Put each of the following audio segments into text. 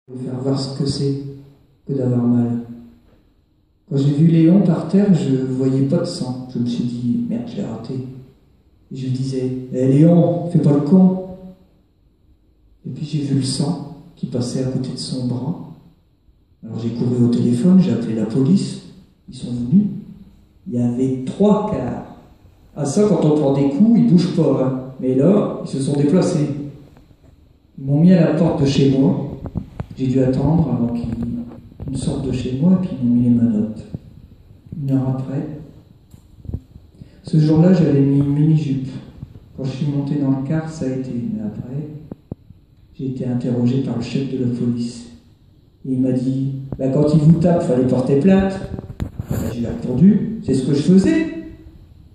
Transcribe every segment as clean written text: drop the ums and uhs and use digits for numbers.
de faire voir ce que c'est que d'avoir mal. Quand j'ai vu Léon par terre, je ne voyais pas de sang. Je me suis dit, merde, je l'ai raté. Et je lui disais, hé Léon, fais pas le con. Et puis j'ai vu le sang qui passait à côté de son bras. Alors j'ai couru au téléphone, j'ai appelé la police. Ils sont venus. Il y avait 3 quarts. À ça, quand on prend des coups, ils ne bougent pas. Hein. Mais là, ils se sont déplacés. Ils m'ont mis à la porte de chez moi. J'ai dû attendre avant qu'ils sortent de chez moi, et puis ils m'ont mis les menottes. 1 heure après. Ce jour-là, j'avais mis une mini-jupe. Quand je suis monté dans le car, ça a été. Mais après, j'ai été interrogé par le chef de la police. Et il m'a dit, bah, quand il vous tape, il fallait porter plainte. Bah, je lui ai répondu, c'est ce que je faisais.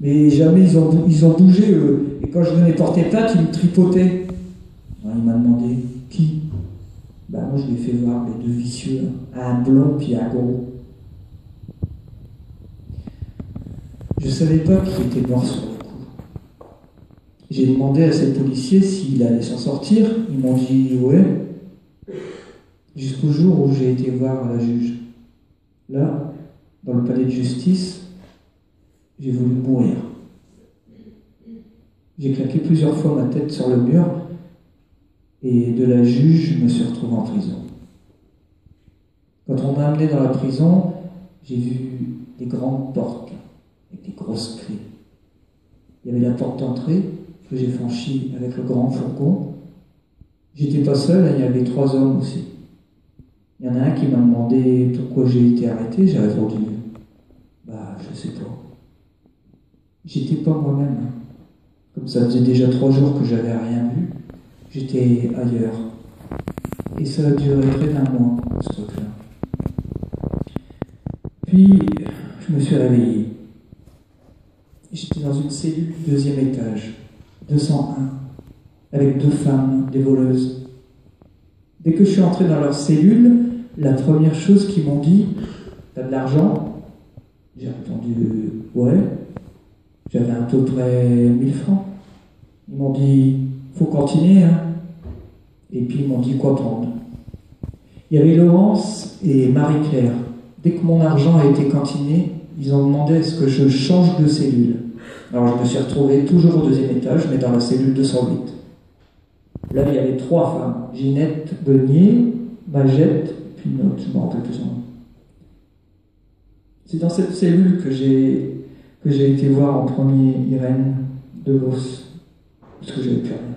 Mais jamais ils ont bougé, eux. Et quand je venais porter plainte, ils me tripotaient. Alors, il m'a demandé, qui? Bah, moi, je lui ai fait voir les 2 vicieux, hein. Un blond puis un gros. Je ne savais pas qu'il était mort sur le coup. J'ai demandé à ces policiers s'il allait s'en sortir. Ils m'ont dit ouais. Jusqu'au jour où j'ai été voir la juge. Là, dans le palais de justice, j'ai voulu mourir. J'ai claqué plusieurs fois ma tête sur le mur et de la juge, je me suis retrouvé en prison. Quand on m'a amené dans la prison, j'ai vu des grandes portes avec des grosses clés. Il y avait la porte d'entrée que j'ai franchie avec le grand fourgon. J'étais pas seul, il y avait 3 hommes aussi. Il y en a un qui m'a demandé pourquoi j'ai été arrêté. J'ai répondu, bah je sais pas. J'étais pas moi-même. Comme ça faisait déjà 3 jours que j'avais rien vu, j'étais ailleurs. Et ça a duré près d'1 mois, ce truc-là. Puis, je me suis réveillé. J'étais dans une cellule du 2e étage, 201, avec 2 femmes, des voleuses. Dès que je suis entré dans leur cellule, la première chose qu'ils m'ont dit, t'as de l'argent? J'ai répondu, ouais. J'avais à peu près 1000 francs. Ils m'ont dit, faut continuer, hein. Et puis ils m'ont dit quoi prendre. Il y avait Laurence et Marie-Claire. Dès que mon argent a été cantiné, ils ont demandé est-ce que je change de cellule. Alors je me suis retrouvé toujours au 2e étage, mais dans la cellule 208. Là, il y avait 3 femmes. Ginette Beunier, Magette, puis une autre, je ne me rappelle plus son nom. C'est dans cette cellule que j'ai été voir en premier Irène de Vos, parce que j'avais plus rien.